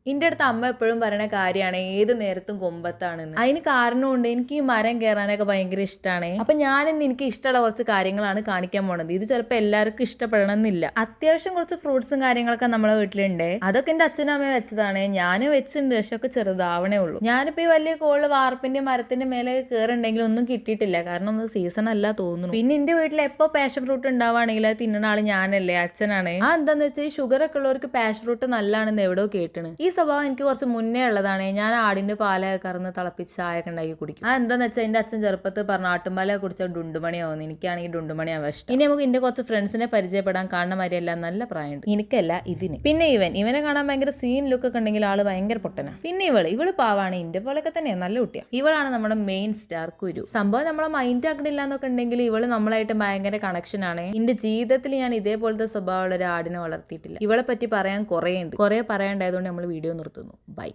എന്റെ അടുത്ത് അമ്മ എപ്പോഴും പറയുന്ന കാര്യമാണ് ഏത് നേരത്തും കൊമ്പത്താണെന്ന്. അതിന് കാരണമുണ്ട്. എനിക്ക് ഈ മരം കയറാനൊക്കെ ഭയങ്കര ഇഷ്ടമാണ്. അപ്പൊ ഞാനിന്ന് എനിക്ക് ഇഷ്ടമുള്ള കുറച്ച് കാര്യങ്ങളാണ് കാണിക്കാൻ പോണത്. ഇത് ചിലപ്പോൾ എല്ലാവർക്കും ഇഷ്ടപ്പെടണമെന്നില്ല. അത്യാവശ്യം കുറച്ച് ഫ്രൂട്ട്സും കാര്യങ്ങളൊക്കെ നമ്മളെ വീട്ടിലുണ്ട്. അതൊക്കെ എന്റെ അച്ഛനും അമ്മയും വെച്ചതാണ്. ഞാൻ വെച്ചിട്ടുണ്ട്, പക്ഷെ ഒക്കെ ചെറുതാവണേ ഉള്ളൂ. ഞാനിപ്പോ ഈ വലിയ കോള് വാർപ്പിന്റെ മരത്തിന്റെ മേലെ കയറുണ്ടെങ്കിൽ ഒന്നും കിട്ടിയിട്ടില്ല. കാരണം ഒന്ന് സീസൺ അല്ല തോന്നുന്നു. പിന്നെ എന്റെ വീട്ടിൽ എപ്പോ പാഷൻ ഫ്രൂട്ട് ഉണ്ടാവുകയാണെങ്കിൽ അത് തിന്നുന്ന ആള് ഞാനല്ലേ, അച്ഛനാണ്. ആ എന്താന്ന് വെച്ചാൽ ഈ ഷുഗർ ഒക്കെ ഉള്ളവർക്ക് പാഷൻ ഫ്രൂട്ട് നല്ലതാണെന്ന് എവിടെയോ കേട്ടിണ്. ഈ സ്വഭാവം എനിക്ക് കുറച്ച് മുന്നേ ഉള്ളതാണ്. ഞാൻ ആടിന്റെ പാലൊക്കെ കറന്ന് തിളപ്പിച്ച് ചായയൊക്കെ ഉണ്ടാക്കി കുടിക്കും. ആ എന്താന്ന് വെച്ചാൽ എന്റെ അച്ഛൻ ചെറുപ്പത്തിൽ പറഞ്ഞ ആട്ടുംപാലൊക്കെ കുടിച്ചാൽ ഡുണ്ടുമണിയാവുന്നു. എനിക്കാണെങ്കിൽ ഡുണ്ടുമണിയാവും ഇഷ്ടം. ഇനി നമുക്ക് ഇതിന്റെ കുറച്ച് ഫ്രണ്ട്സിനെ പരിചയപ്പെടാൻ കാണുന്ന മാതിരിയല്ല, നല്ല പ്രായമുണ്ട്. എനിക്കല്ല, ഇതിന്. പിന്നെ ഇവനെ കാണാൻ ഭയങ്കര സീൻ ലുക്ക് ഒക്കെ ഉണ്ടെങ്കിൽ ആള് ഭയങ്കര പൊട്ടനാ. പിന്നെ ഇവള് പാവാണ്, ഇന്റെ പോലൊക്കെ തന്നെ നല്ല കുട്ടിയാ. ഇവളാണ് നമ്മുടെ മെയിൻ സ്റ്റാർ കുരു. സംഭവം നമ്മളെ മൈൻഡ് ആക്കണില്ല എന്നൊക്കെ ഉണ്ടെങ്കിൽ ഇവള് നമ്മളായിട്ട് ഭയങ്കര കണക്ഷൻ ആണ്. എന്റെ ജീവിതത്തിൽ ഞാൻ ഇതേപോലത്തെ സ്വഭാവമുള്ള ഒരു ആടിനെ വളർത്തിയിട്ടില്ല. ഇവളെ പറ്റി പറയാൻ കുറേ ഉണ്ട്. കുറെ പറയാണ്ടായതുകൊണ്ട് നമ്മൾ വീഡിയോ നിർത്തുന്നു. ബൈ.